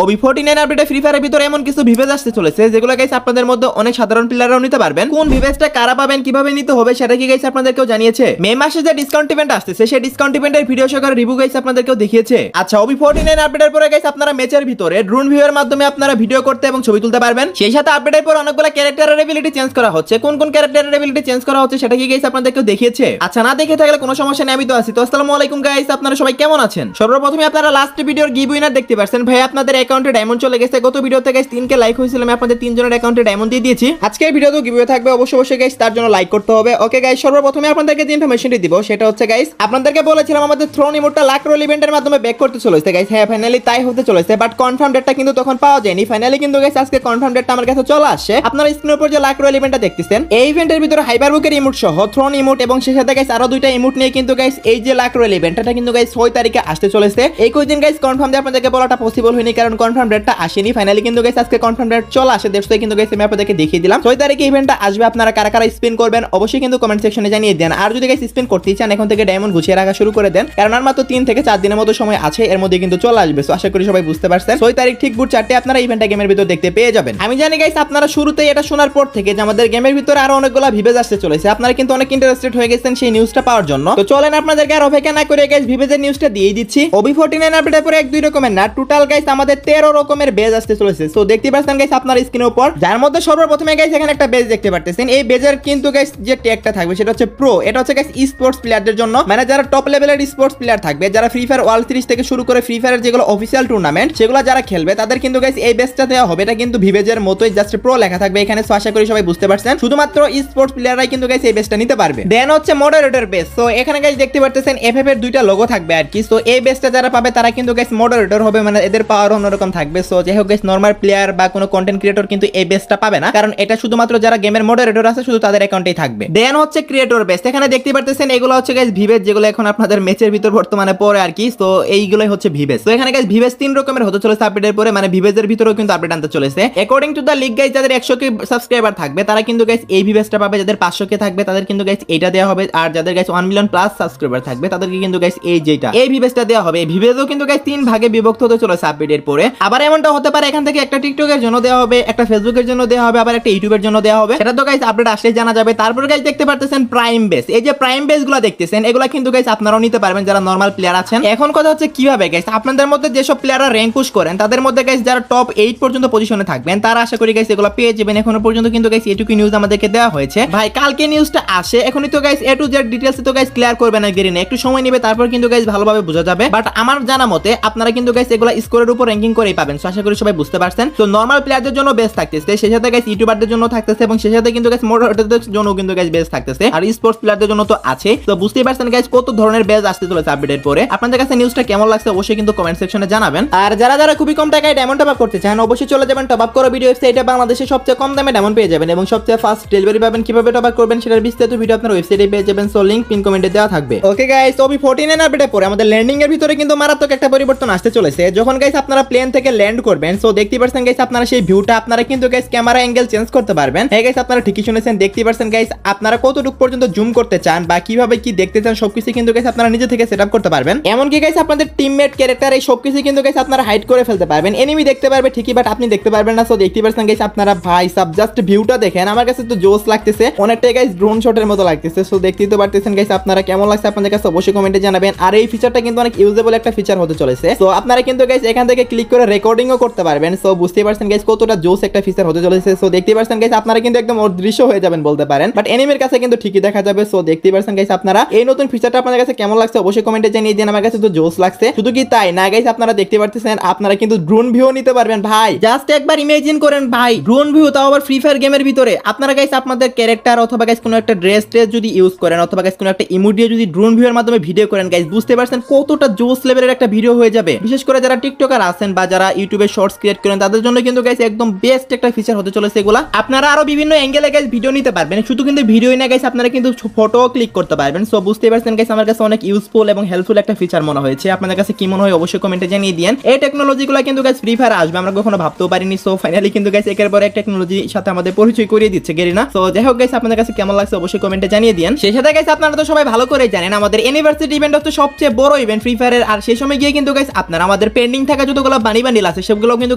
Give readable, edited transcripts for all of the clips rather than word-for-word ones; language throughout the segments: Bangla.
OB49 আপডেটে ফ্রি ফায়ারের ভিতরে এমন কিছু ভিভেজ আসতে চলেছে যেগুলো গাইস আপনাদের মধ্যে অনেক সাধারণ প্লেয়াররাও নিতে পারবেন। কোন ভিভেজটা কারা পাবেন, কিভাবে নিতে হবে সেটা কি গাইস আপনাদেরকেও জানিয়েছে। মে মাসে যে ডিসকাউন্ট ইভেন্ট আসতেছে সেই ডিসকাউন্ট ইভেন্টের ভিডিও সহকারে রিভিউ গাইস আপনাদেরকেও দেখিয়েছে। আচ্ছা, OB49 আপডেটের পরে গাইস আপনারা ম্যাচের ভিতরে ড্রোন ভিউয়ের মাধ্যমে আপনারা ভিডিও করতে এবং ছবি তুলতে পারবেন। সেই সাথে আপডেটের পর অনেকগুলো ক্যারেক্টারের এবিলিটি চেঞ্জ করা হচ্ছে। কোন কোন ক্যারেক্টারের এবিলিটি চেঞ্জ করা হচ্ছে সেটা কি গাইস আপনাদেরকেও দেখিয়েছে। আচ্ছা, না দেখে থাকলে কোনো সমস্যা নেই, আমি তো আছি। তো আসসালামু আলাইকুম গাইস, আপনারা সবাই কেমন আছেন? সর্বপ্রথমে আপনারা লাস্ট ভিডিওর গিভ উইনার দেখতে পাচ্ছেন। ভাই আপনাদের অ্যাকাউন্টে ডায়মন্ড চলে গেছে। গত ভিডিওতে গাইস 3k লাইক হয়েছিল, আমি আপনাদের তিনজনের অ্যাকাউন্টে ডায়মন্ড দিয়ে দিয়েছি। আজকের ভিডিওতে গিভওয়ে থাকবে, অবশ্যই গাইস তার জন্য লাইক করতে হবে। ওকে গাইস, সর্বপ্রথমে আপনাদেরকে যে ইনফরমেশনটি দিব সেটা হচ্ছে গাইস, আপনাদেরকে বলেছিলাম আমাদের থ্রোন ইমোটটা লাক রোল ইভেন্টের মাধ্যমে ব্যাক করতে চলেছে গাইস। হ্যাঁ, ফাইনালি তাই হতে চলেছে, বাট কনফার্ম ডেটটা কিন্তু তখন পাওয়া যায়নি। ফাইনালি কিন্তু গাইস আজকে কনফার্ম ডেটটা আমার কাছে চলে আসছে। আপনারা স্ক্রিনের উপর যে লাক রোল ইভেন্টটা দেখতেছেন, এই ইভেন্টের ভিতরে হাইপারবুকের ইমোট সহ থ্রোন ইমোট এবং সেই সাথে গাইস আরো দুইটা ইমোট নিয়ে কিন্তু গাইস এই যে লাক রোল ইভেন্টটা কিন্তু গাইস 6 তারিখে আসতে চলেছে। এই কয়েকদিন গাইস কনফার্ম দিয়ে আপনাদেরকে বলাটা পসিবল হয়নি, কারণ কনফার্ম ডেটটা আসেনি। ফাইনালি কিন্তু গাইস আজকে কনফার্ম ডেট চলে আসে। দেখতে কিন্তু গাইস আমি আপনাদেরকে দেখিয়ে দিলাম 6 তারিখে ইভেন্টটা আসবে। আপনারা কারা কারা স্পিন করবেন অবশ্যই কিন্তু কমেন্ট সেকশনে জানিয়ে দেন। আর যদি গাইস স্পিন করতে চান এখন থেকে ডায়মন্ড গুছিয়ে রাখা শুরু করে দেন, কারণ আর মাত্র 3 থেকে 4 দিনের মতো সময় আছে, এর মধ্যে কিন্তু চলে আসবে। সো আশা করি সবাই বুঝতে পারছেন 6 তারিখ ঠিক ভোর 4টে আপনারা ইভেন্টটা গেমের ভিতর দেখতে পেয়ে যাবেন। আমি জানি গাইস আপনারা শুরুতেই এটা শোনার পর থেকে যে আমাদের গেমের ভিতরে আরো অনেকগুলো ভিভেজ আসতে চলেছে, আপনারা কিন্তু অনেক ইন্টারেস্টেড হয়ে গেছেন সেই নিউজটা পাওয়ার জন্য। তো চলেন আপনাদেরকে আর অপেক্ষা না করে গাইস ভিভেজের নিউজটা দিয়ে দিচ্ছি। OB49 আপডেটের পরে 1-2 রকমের না, টোটাল গাইস আমাদের 13 রকমের বেজ আসতে চলেছে। সো দেখতে পাচ্ছেন গাইস আপনার স্ক্রিনের উপর, যার মধ্যে সর্বপ্রথমে গাইস এখানে একটা বেজ দেখতে পাচ্ছেন। এই বেজের কিন্তু গাইস যে ট্যাগটা থাকবে সেটা হচ্ছে প্রো। এটা হচ্ছে গাইস স্পোর্টস প্লেয়ারদের জন্য, মানে যারা টপ লেভেলের স্পোর্টস প্লেয়ার থাকবে, যারা ফ্রি ফায়ার ওয়ার্ল্ড সিরিজ থেকে শুরু করে ফ্রি ফায়ারের যেগুলো অফিসিয়াল টুর্নামেন্ট সেগুলো যারা খেলবে তাদের কিন্তু গাইস এই বেজটা দেওয়া হবে। এটা কিন্তু ভিভেজের মতোই জাস্ট প্রো লেখা থাকবে এখানে। সো আশা করি সবাই বুঝতে পারছেন শুধুমাত্র স্পোর্টস প্লেয়াররাই কিন্তু গাইস এই বেজটা নিতে পারবে। দেন হচ্ছে মডারেটর বেজ। সো এখানে গাইস দেখতে পাচ্ছেন এফএফ এর দুইটা লোগো থাকবে আর কি। সো এই বেজটা যারা পাবে তারা কিন্তু গাইস মডারেটর হবে, মানে এদের পাওয়ার অন্যরকম থাকবে। সো যাই হোক গাইস, নরমাল প্লেয়ার বা কোনো কন্টেন্ট ক্রিয়েটর কিন্তু এই বেজটা পাবে না, কারণ এটা শুধুমাত্র যারা গেমের মডারেটর আছে শুধু তাদের অ্যাকাউন্টেই থাকবে। দেন হচ্ছে ক্রিয়েটর বেজ। এখানে দেখতে পাচ্ছেন এগুলো হচ্ছে গাইস ভিভেজ, যেগুলো এখন আপনাদের ম্যাচের ভিতর বর্তমানে পড়ে আর কি। তো এইগুলোই হচ্ছে ভিভেজ। তো এখানে গাইস ভিভেজ 3 রকমের হতে চলেছে আপডেটের পরে, মানে ভিভেজের ভিতরেও কিন্তু আপডেট আনতে চলেছে। According to the league guys, যাদের 100k সাবস্ক্রাইবার থাকবে তারা কিন্তু গাইস এই ভিভেজটা পাবে, যাদের 500k থাকবে তাদের কিন্তু গাইস এইটা দেওয়া হবে, আর যাদের গাইস 1 মিলিয়ন প্লাস সাবস্ক্রাইবার থাকবে তাদেরকে কিন্তু গাইস এই ভিভেজটা দেওয়া হবে। এই ভিভেজও কিন্তু গাইস 3 ভাগে বিভক্ত হতে চলেছে আপডেটের পরে। আবার এমনটা হতে পারে এখান থেকে একটা টিকটকের জন্য দেওয়া হবে, একটা ফেসবুকের জন্য দেওয়া হবে, আবার একটা ইউটিউবের জন্য দেওয়া হবে। সেটা তো গাইস আপডেট আসলে জানা যাবে। তারপর গাইস দেখতে পারতেছেন প্রাইম বেস। এই যে প্রাইম বেসগুলো দেখতেছেন এগুলো কিন্তু গাইস আপনারাও নিতে পারবেন যারা নরমাল প্লেয়ার আছেন। এখন কথা হচ্ছে কিভাবে গাইস আপনাদের মধ্যে যেসব প্লেয়াররা র‍্যাঙ্ক পুশ করেন তাদের মধ্যে গাইস যারা টপ 8 পর্যন্ত পজিশনে থাকবেন তারা আশা করি গাইস এগুলো পেয়ে যাবেন। এখনো পর্যন্ত কিন্তু গাইস এটুকু নিউজ আমাদেরকে দেওয়া হয়েছে। ভাই কালকে নিউজটা আসে, এখনই তো guys A to Z details তো গাইস ক্লিয়ার করবে না গেরিনা, একটু সময় নেবে, তারপর কিন্তু গাইস ভালোভাবে বোঝা যাবে। বাট আমার জানা মতে আপনারা কিন্তু গাইস এগুলো স্কোরের উপর র‍্যাঙ্কিং করেই পাবেন। সো আশা করি সবাই বুঝতে পারছেন। তো নরমাল প্লেয়ারদের জন্য বেস্ট থাকতেছে, সেই সাথে গাইস ইউটিউবারদের জন্য থাকতেছে, এবং সেই সাথে কিন্তু গাইস মডারেটরদের জন্য কিন্তু গাইস বেস্ট থাকতেছে, আর স্পোর্টস প্লেয়ারদের জন্য তো আছে। তো বুঝতেই পারছেন গাইস কত ধরনের বেজ আসতে চলেছে আপডেটের পরে। আপনাদের কাছে নিউজটা কেমন লাগছে অবশ্যই কিন্তু কমেন্ট সেকশনে জানাবেন। আর যারা যারা খুবই কম টাকায় ডায়মন্ড টপ আপ করতে চান অবশ্যই চলে যাবেন টপ আপ করো ভিডিও ওয়েবসাইটে। বাংলাদেশে সবচেয়ে কম দামে ডায়মন্ড পেয়ে যাবেন এবং সবচেয়ে ফাস্ট ডেলিভারি পাবেন। কিভাবে টপ আপ করবেন সেটার বিস্তারিত ভিডিও আপনার ওয়েবসাইটে পেয়ে যাবেন। সো লিংক পিন কমেন্টে দেওয়া থাকবে। ওকে গাইস, OB49 আপডেটের পরে আমাদের ল্যান্ডিং এর ভিতরে কিন্তু মারাত্মক একটা পরিবর্তন আসতে চলেছে। যখন গাইস আপনারা প্লেন থেকে ল্যান্ড করবেন, সো দেখতে পাচ্ছেন গাইস আপনারা সেই ভিউটা আপনারা কিন্তু গাইস ক্যামেরা অ্যাঙ্গেল চেঞ্জ করতে পারবেন। হ্যাঁ গাইস, আপনারা ঠিকই শুনেছেন, দেখতে পাচ্ছেন গাইস আপনারা কতটুকু পর্যন্ত জুম করতে চান বা কিভাবে কি দেখতে চান সবকিছু কিন্তু গাইস আপনারা নিজে থেকে সেটআপ করতে পারবেন। এমনকি গাইস আপনাদের টিমমেট ক্যারেক্টার এই সবকিছু কিন্তু গাইস আপনারা হাইড করে ফেলতে পারবেন। এনিমি দেখতে পারবে ঠিকই, বাট আপনি দেখতে পারবেন না। সো দেখতে পাচ্ছেন গাইস আপনারা ভাই সব জাস্ট ভিউটা দেখেন, আমার কাছে তো জোস লাগতেছে, অনেকটাই গাইস ড্রোন শটের মতো লাগতেছে। সো দেখতেই তো পারতেছেন গাইস আপনারা কেমন লাগছে আপনাদের কাছে অবশ্যই কমেন্টে জানাবেন। আর এই ফিচারটা কিন্তু অনেক ইউজেবল একটা ফিচার হতে চলেছে। সো আপনারা কিন্তু গাইস এখান থেকে ক্লিক করে রেকর্ডিংও করতে পারবেন। সো বুঝতেই পারছেন গাইস কতটা জোস একটা ফিচার হতে চলেছে। সো দেখতেই পারছেন গাইস আপনারা কিন্তু একদম অদৃশ্য হয়ে যাবেন বলতে পারেন, বাট এনিমির কাছে কিন্তু ঠিকই দেখা যাবে। সো দেখতেই পারছেন গাইস আপনারা এই নতুন ফিচারটা আপনাদের কাছে কেমন লাগছে অবশ্যই কমেন্টে জানিয়ে দিন। আমার কাছে তো জোস লাগছে। শুধু কি তাই না গাইস, আপনারা দেখতে পারতেছেন আপনারা কিন্তু ড্রোন ভিউ নিতে পারবেন। ভাই জাস্ট একবার ইমাজিন করেন ভাই, ড্রোন ভিউ তাও আবার ফ্রি ফায়ার গেমের ভিতরে। আপনারা গাইস আপনাদের ক্যারেক্টার অথবা গাইস কোনো একটা ড্রেস যদি ইউজ করেন অথবা গাইস কোনো একটা ইমোজি যদি ড্রোন ভিউয়ের মাধ্যমে ভিডিও করেন গাইস, বুঝতে পারছেন কতটা জোস লেভেলের একটা ভিডিও হয়ে যাবে। বিশেষ করে যারা টিকটকার আছেন বা যারা ইউটিউবে শর্টস ক্রিয়েট করেন তাদের জন্য কিন্তু গাইস একদম বেস্ট একটা ফিচার হতে চলেছে এগুলা। আপনারা আরো বিভিন্ন অ্যাঙ্গেলে গাইস ভিডিও নিতে পারবেন, শুধু কিন্তু ভিডিওই না গাইস আপনারা কিন্তু ফটো ক্লিক করতে পারবেন। সো বুঝতে পারছেন গাইস আমার কাছে অনেক ইউজফুল এবং হেল্পফুল একটা ফিচার মনে হয়েছে। আপনাদের কাছে কি মনে হয় অবশ্যই কমেন্টে জানিয়ে দিন। এই টেকনোলজিগুলো কিন্তু গাইস ফ্রি ফায়ার আসবে আমরা কখনো ভাবতেও পারিনি। সো ফাইনালি কিন্তু গাইস একের পর এক টেকনোলজির সাথে আমাদের পরিচয় করিয়ে দিচ্ছে গেরিনা। সো যাই হোক গাইস আপনাদের কাছে কেমন লাগছে অবশ্যই কমেন্টে জানিয়ে দিন। সেই সাথে গাইস আপনারা তো সবাই ভালো করে জানেন আমাদের ইউনিভার্সিটি ইভেন্ট হচ্ছে সবচেয়ে বড় ইভেন্ট ফ্রি ফায়ারের। আর সেই সময় গিয়ে কিন্তু গাইস আপনারা আমাদের পেন্ডিং থাকা যতগুলো বানি বান্ডিল আছে সেগুলো কিন্তু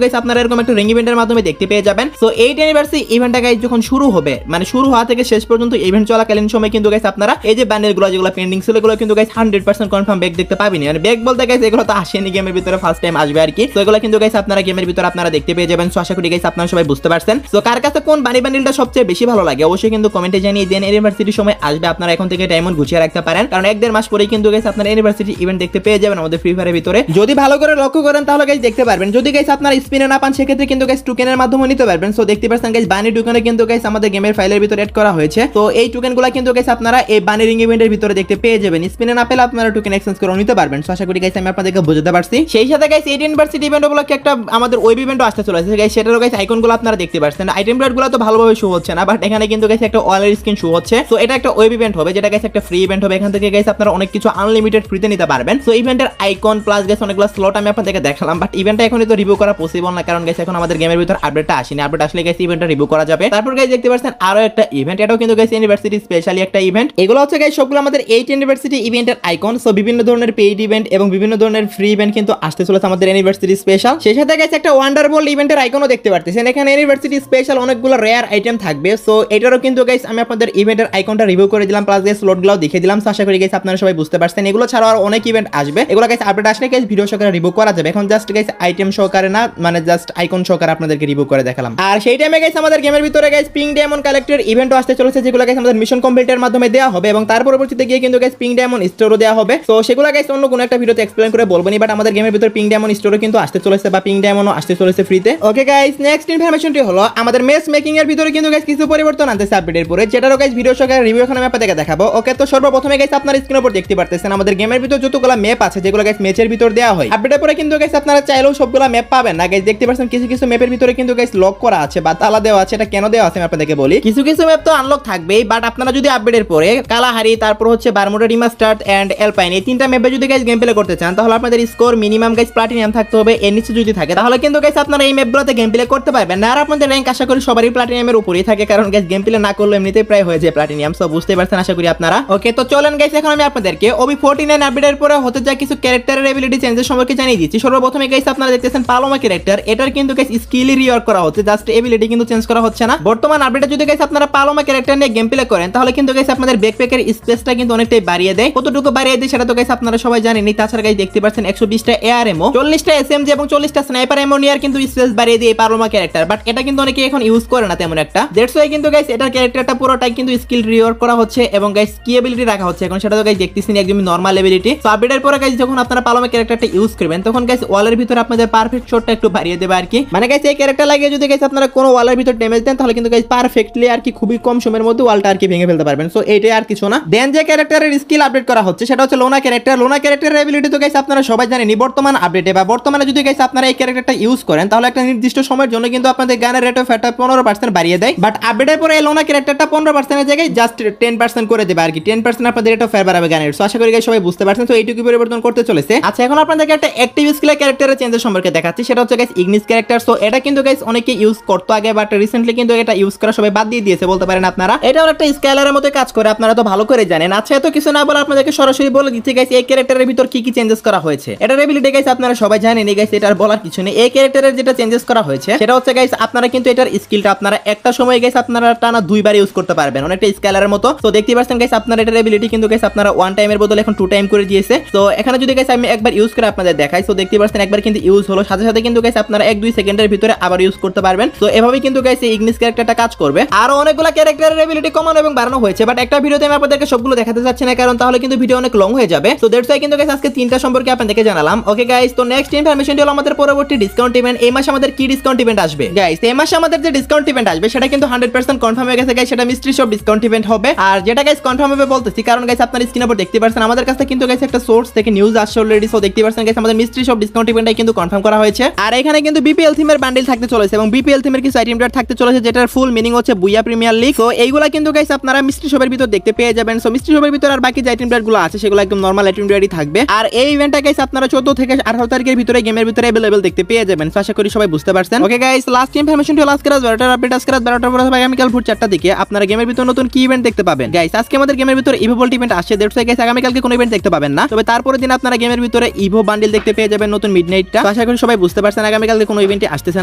গাইস আপনারা এরকম একটা রিং ইভেন্টের মাধ্যমে দেখতে পেয়ে যাবেন। সো 8 অ্যানিভার্সারি ইভেন্টটা গাইস যখন শুরু হবে, মানে শুরু হওয়া থেকে শেষ পর্যন্ত ইভেন্ট চলাকালীন সময় কিন্তু গাইস আপনারা এই যে বান্ডেলগুলো যেগুলো পেন্ডিং ছিল এগুলো কিন্তু গাইস 100% কনফার্ম ব্যাক দেখতে পাবেন। মানে ব্যাক বলতে গাইস এগুলো তো আসেনি গেমের ভিতরে, ফার্স্ট টাইম আসবে আর কি। তো এগুলো কিন্তু গাইস আপনারা গেমের ভিতরে আপনারা দেখতে পেয়ে যাবেন। সো আশা করি গাইস আপনারা সবাই বুঝতে পারছেন। সো কার কাছে কোন বানি বান্ডিলটা সবচেয়ে বেশি ভালো লাগে অবশ্যই কিন্তু কমেন্টে জানিয়ে দেন। ইউনিভার্সিটির সময় আসবে, আপনারা এখন থেকে ডায়মন্ড গুছিয়ে রাখতে পারেন, কারণ 1-1.5 মাস পরেই কিন্তু গাইস আপনারা ইউনিভার্সিটি ইভেন্ট দেখতে পেয়ে যাবেন আমাদের ফ্রি ফায়ারের ভিতরে। যদি ভালো করে লক্ষ্য করেন তাহলে গাইস দেখতে পারবেন। যদি গাইস আপনারা স্পিনে না পান সেক্ষেত্রে কিন্তু গাইস টোকেনের মাধ্যমে নিতে পারবেন। সো দেখতে পাচ্ছেন গাইস বানি টোকেনে কিন্তু গাইস আমাদের গেমের ফাইলের ভিতরে এড করা হয়েছে। তো এই টোকেনগুলো কিন্তু গাইস আপনারা এই বানি রিং ইভেন্টের ভিতরে দেখতে পেয়ে যাবেন। স্পিনে না পেলে আপনারা টোকেন এক্সচেঞ্জ করে নিতে পারবেন। সো আশা করি গাইস আমি আপনাদেরকে বুঝাতে পারছি। সেই সাথে গাইস 8 ইউনিভার্সিটি ইভেন্ট উপলক্ষে একটা আমাদের ওয়েব ইভেন্টও আসতে চলেছে গাইস, সেটারও গাইস আইকনগুলো আপনারা দেখতে পাচ্ছেন। আইটেম ব্রেডগুলো তো ভালোভাবে শো হচ্ছে না, বাট এখানে কিন্তু গাইস একটা ওয়ালের স্ক্রিন শো হচ্ছে। সো এটা একটা ওয়েব ইভেন্ট হবে, যেটা গাইস একটা ফ্রি ইভেন্ট হবে। এখান থেকে গাইস আপনারা অনেক কিছু আনলিমিটেড ফ্রিতে নিতে পারবেন। সো ইভেন্টের আইকন প্লাস গাইস অনেকগুলো স্লট আমি আপনাদেরকে দেখালাম, বাট ইভেন্টটা এখনই তো রিভিউ করা পসিবল না, কারণ গাইস এখন আমাদের গেমের ভিতর আপডেটটা আসেনি। আপডেট আসলে গাইস ইভেন্টটা রিভিউ করা যাবে। তারপর গাইস দেখতে পাচ্ছেন আরো একটা ইভেন্ট, এটাও কিন্তু গাইস ইউনিভার্সিটি স্পেশালি একটা ইভেন্ট। এগুলো হচ্ছে গাইস সবগুলো আমাদের 8 ইউনিভার্সিটি ইভেন্টের আইকন। সো বিভিন্ন ধরনের পেইড ইভেন্ট এবং বিভিন্ন ধরনের ফ্রি ইভেন্ট কিন্তু আসতে চলেছে আমাদের ইউনিভার্সিটি স্পেশাল। সেই সাথে গাইস একটা ওয়ান্ডার বল ইভেন্টের আইকনও দেখতে পারতেছেন। এখানে ইউনিভার্সিটি স্পেশাল অনেকগুলো রেয়ার আইটেম থাকবে। সো এটারও কিন্তু গাইস আমি আপনাদের ইভেন্টের আইকনটা রিভিউ করে দিলাম, প্লাস গাইস স্লটগুলোও দেখিয়ে দিলাম। সো আশা করি গাইস আপনারা সবাই বুঝতে পারছেন। এগুলো ছাড়াও আর অনেক ইভেন্ট আসবে, এগুলো গাইস আপডেট আসলে গাইস ভিডিও সহকারে রিভিউ করা যাবে। এখন জাস্ট গাইস আইটেম সহকারে না, মানে জাস্ট আইকন সহকারে আপনাদেরকে রিভিউ করে দেখালাম। আর সেই টাইমে গাইস আমাদের গেমের ভিতরে গাইস পিং ডায়মন্ড কালেক্টর ইভেন্টও আসতে চলেছে, যেগুলো গাইস আমাদের মিশন কমপ্লিটের মাধ্যমে দেওয়া হবে এবং তার পরবর্তীতে গিয়ে কিন্তু গাইস পিং ডায়মন্ড স্টোরও দেওয়া হবে। সো সেগুলো গাইস অন্য কোনো একটা ভিডিওতে এক্সপ্লেইন করে বলবো নি, বাট আমাদের গেমের ভিতরে পিং ডায়মন্ড স্টোরও কিন্তু আসতে চলেছে বা পিং ডায়মন্ডও আসতে চলেছে ফ্রিতে। ওকে গাইস, নেক্সট ইনফরমেশনটি হলো আমাদের ম্যাচ মেকিং এর ভিতরে কিন্তু গাইস কিছু পরিবর্তন আনতেছে আপডেটের পরে, যেটারও গাইস ভিডিও সহকারে রিভিউ এখন আমি আপনাদেরকে দেখাবো। ওকে, তো সর্বপ্রথমে গাইস আপনারা স্ক্রিনের উপর দেখতে পারতেছেন আমাদের গেমের ভিতর যতগুলো ম্যাপ আছে, যেগুলো গাইস ম্যাচের ভিতর দেওয়া হয়। আপডেটের পরে কিন্তু গাইস আপনারা চাইলেও সবগুলো ম্যাপ পাবেন না গাইস। দেখতে পাচ্ছেন কিছু কিছু ম্যাপের ভিতরে কিন্তু গাইস লক করা আছে বা তালা দেওয়া আছে। এটা কেন দেওয়া আছে আমি আপনাদেরকে বলি। কিছু কিছু ম্যাপ তো আনলক থাকবেই, বাট আপনারা যদি আপডেটের পরে কালাহারি, তারপর হচ্ছে বারমুডা রিমাস্টার্ড এন্ড এলপাইন, এই তিনটা ম্যাপে যদি গাইস গেম প্লে করতে চান তাহলে আপনাদের স্কোর মিনিমাম গাইস প্লাটিনাম থাকতে হবে। এর নিচে যদি থাকে তাহলে কিন্তু গাইস আপনারা এই ম্যাপগুলোতে গেম প্লে করতে পারবেন না। আর আপনাদের র্যাঙ্ক আশা করি সবারই প্লাটিনামের উপরেই থাকে, কারণ গাইস গেম প্লে না করলে এমনিতেই প্রায় হয়ে যায় প্লাটিনাম। সো বুঝতে পারছেন আশা করি আপনারা। ওকে, তো চলেন গাইস এখন আমি আপনাদেরকে ওবি 49 আপডেটের পরে হতে যায় কিছু ক্যারেক্টারের এবিলিটি চেঞ্জের সম্পর্কে জানিয়ে দিচ্ছি। সর্বপ্রথমে গাইস আপনারা দেখতেছেন পালোমা ক্যারেক্টার, এটার কিন্তু গাইস স্কিলই রিওয়ার্ক করা হচ্ছে, জাস্ট এবিলিটি কিন্তু চেঞ্জ করা হচ্ছে না। বর্তমান আপডেটে যদি গাইস আপনারা পালোমা ক্যারেক্টার নিয়ে গেম প্লে করেন তাহলে কিন্তু গাইস আপনাদের ব্যাকপ্যাকের স্পেসটা কিন্তু অনেকটাই বাড়িয়ে দেয়। কতটুকু বাড়িয়ে দেয় সেটা তো গাইস আপনারা সবাই জানেনই। তাছাড়া গাইস দেখতে পাচ্ছেন 120টা এআরএমও, 40টা এসএমজি এবং 40টা স্নাইপার এমও নিয়ে কিন্তু স্পেস বাড়িয়ে দিয়ে পালোমা ক্যারেক্টার, বাট এটা কিন্তু অনেকে এখন ইউজ করে না তেমন একটা। দ্যাটস ওয়াই কিন্তু গাইস এটার ক্যারেক্টারটা পুরোটাই কিন্তু স্কিল রিওয়ার্ক করা হচ্ছে এবং গাইস কি এবিলিটি রাখা হচ্ছে এখন সেটা তো গাইস দেখতেছেন একদমই নরমাল এবিলিটি। সো আপডেটের পরে গাইস যখন আপনারা পালোমা ক্যারেক্টারটা ইউজ করবেন তখন গাইস ওয়ালের ভিতরে আপনাদের পারফেক্ট শটটা একটু বাড়িয়ে দেবে আর কি। মানে গাইস এই ক্যারেক্টার লাগিয়ে যদি গাইস আপনারা কোনো ওয়ালের ভিতর ড্যামেজ দেন তাহলে কিন্তু গাইস পারফেক্টলি আর কি খুবই কম সময়ের মধ্যে ওয়ালটা আর কি ভেঙে ফেলতে পারবেন। সো এইটাই আর কিছু না। দেন যে ক্যারেক্টারের স্কিল আপডেট করা হচ্ছে সেটা হচ্ছে লোনা ক্যারেক্টার। লোনা ক্যারেক্টারের এবিলিটি তো গাইস আপনারা সবাই জানেন বর্তমান আপডেটে বা বর্তমানে যদি গাইস আপনারা এই ক্যারেক্টারটা ইউজ করেন তাহলে একটা নির্দিষ্ট সময়ের জন্য কিন্তু আপনাদের গানের রেট অফ ফায়ারটা 15% বাড়িয়ে দেয়, বাট আপডেটের পরে এই লোনা ক্যারেক্টারটা 15% এর জায়গায় জাস্ট 10% করে দেবে আর কি। 10% আপনাদের রেট অফ ফায়ার বাড়াবে গানের। সো আশা করি গাইস সবাই বুঝতে পারছেন। তো এইটুকু পরিবর্তন করতে চলেছে। আচ্ছা, এখন আপনাদেরকে একটা অ্যাক্টিভ স্কিলের ক্যারেক্টারের চেঞ্জের সম্পর্কে দেখাচ্ছি, সেটা হচ্ছে গাইস ইগনিস ক্যারেক্টার। সো এটা কিন্তু গাইস অনেকে ইউজ করতো আগে, বাট রিসেন্টলি কিন্তু এটা ইউজ করা সবাই বাদ দিয়ে দিয়েছে বলতে পারেন আপনারা। এটাও একটা স্কেলারের মতো কাজ করে, আপনারা তো ভালো করে জানেন। আচ্ছা, এত কিছু না বলে আপনাদেরকে সরাসরি বলে দিচ্ছি গাইস এই ক্যারেক্টারের ভিতর কি কি চেঞ্জেস করা হয়েছে। এটার এবিলিটি গাইস আপনারা সবাই জানেন গাইস, এটার বলার কিছু নেই। এই ক্যারেক্টারের যেটা চেঞ্জেস করা হয়েছে সেটা হচ্ছে গাইস আপনারা কিন্তু এটার স্কিলটা আপনারা একটা সময় গাইস আপনারা টানা দুইবার ইউজ করতে পারবেন, অনেকটা স্কেলারের মতো। তো দেখতে পাচ্ছেন গাইস আপনারা এটার এবিলিটি কিন্তু গাইস আপনারা ওয়ান টাইমের বদলে এখন 2 টাইম করে দিয়েছে। তো এখানে যদি গাইস আমি একবার ইউজ করে আপনাদের দেখাই, তো দেখতে পাচ্ছেন একবার কিন্তু ইউজ হলো, সাথে সাথে কিন্তু গাইস আপনারা 1-2 সেকেন্ডের ভিতরে আবার ইউজ করতে পারবেন। তো এভাবেই কিন্তু গাইস এই ইগনিস ক্যারেক্টারটা কাজ করবে। আরো অনেকগুলো ক্যারেক্টারের এবিলিটি কমানো এবং বাড়ানো হয়েছে, বাট একটা ভিডিওতে আমি আপনাদেরকে সবগুলো দেখাতে চাচ্ছি না, কারণ তাহলে কিন্তু ভিডিও অনেক লং হয়ে যাবে। তো দ্যাটস ওয়াই কিন্তু গাইস আজকে 3টা সম্পর্কে আপনাদেরকে জানালাম। ওকে গাইস, তো নেক্সট ইনফরমেশনটি হলো আমাদের পরবর্তী ডিসকাউন্ট ইভেন্ট। এই মাসে আমাদের কি ডিসকাউন্ট ইভেন্ট আসবে গাইস? এই মাসে আমাদের যে ডিসকাউন্ট ইভেন্ট আসবে সেটা কিন্তু 100% কনফার্ম হয়ে গেছে গাইস। সেটা মিস্ট্রি শপ ডিসকাউন্ট ইভেন্ট হবে। আর যেটা গাইস কনফার্ম হবে বলতেছি কারণ গাইস আপনারা স্ক্রিনের উপর দেখতে পাচ্ছেন আমাদের কাছে কিন্তু গাইস একটা সোর্স থেকে নিউজ আসছে অলরেডি। সো দেখতে পাচ্ছেন গাইস আমাদের মিস্ট্রি শপ ডিসকাউন্ট ইভেন্টটাই কিন্তু কনফার্ম করা হয়েছে। আর এখানে কিন্তু বিপিএল থিমের বান্ডেল থাকতে চলেছে এবং বিপিএল থিমের কিছু আইটেম থাকতে চলেছে, যেটার ফুল মিনিং হচ্ছে বুইয়া প্রিমিয়ার লিগ। তো এইগুলা কিন্তু গাইস আপনারা মিস্ট্রি শপের ভিতর দেখতে পেয়ে যাবেন। সো মিস্ট্রি শপের ভিতর আর বাকি যে আইটেম গুলো আছে সেগুলো একদম নরমাল আইটেম থাকবে। আর এই ইভেন্টটা গাইস আপনারা 14 থেকে 18 তারিখের ভিতরে গেমের ভিতরে अवेलेबल দেখতে পেয়ে যাবেন। সো আশা করি সবাই বুঝতে পারছেন। ওকে গাইস, লাস্ট ইনফরমেশনটি হলো আজকে রাত 12টার আপডেট। আজকে রাত 12টার পরে হবে আগামীকাল ভোর 4টা দিকে আপনারা গেমের ভিতর নতুন কি ইভেন্ট দেখতে পাবেন। গাইস আজকে আমাদের গেমের ভিতর ইভো ভোল্ট ইভেন্ট আসছে। দ্যাটস ওয়াই গাইস আগামীকালকে কোনো ইভেন্ট দেখতে পাবেন না, তবে তারপরের দিন আপনারা গেমের ভিতরে ইভো বান্ডেল দেখতে পেয়ে যাবেন, নতুন মিডনাইট ইভেন্টটা। তো আশা করি সবাই বুঝতে পারছেন আগামীকালকে কোনো ইভেন্টে আসতেছে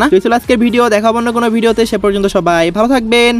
না। তো এই ছিল আজকের ভিডিও, দেখা হবে অন্য কোনো ভিডিওতে। সে পর্যন্ত সবাই ভালো থাকবেন।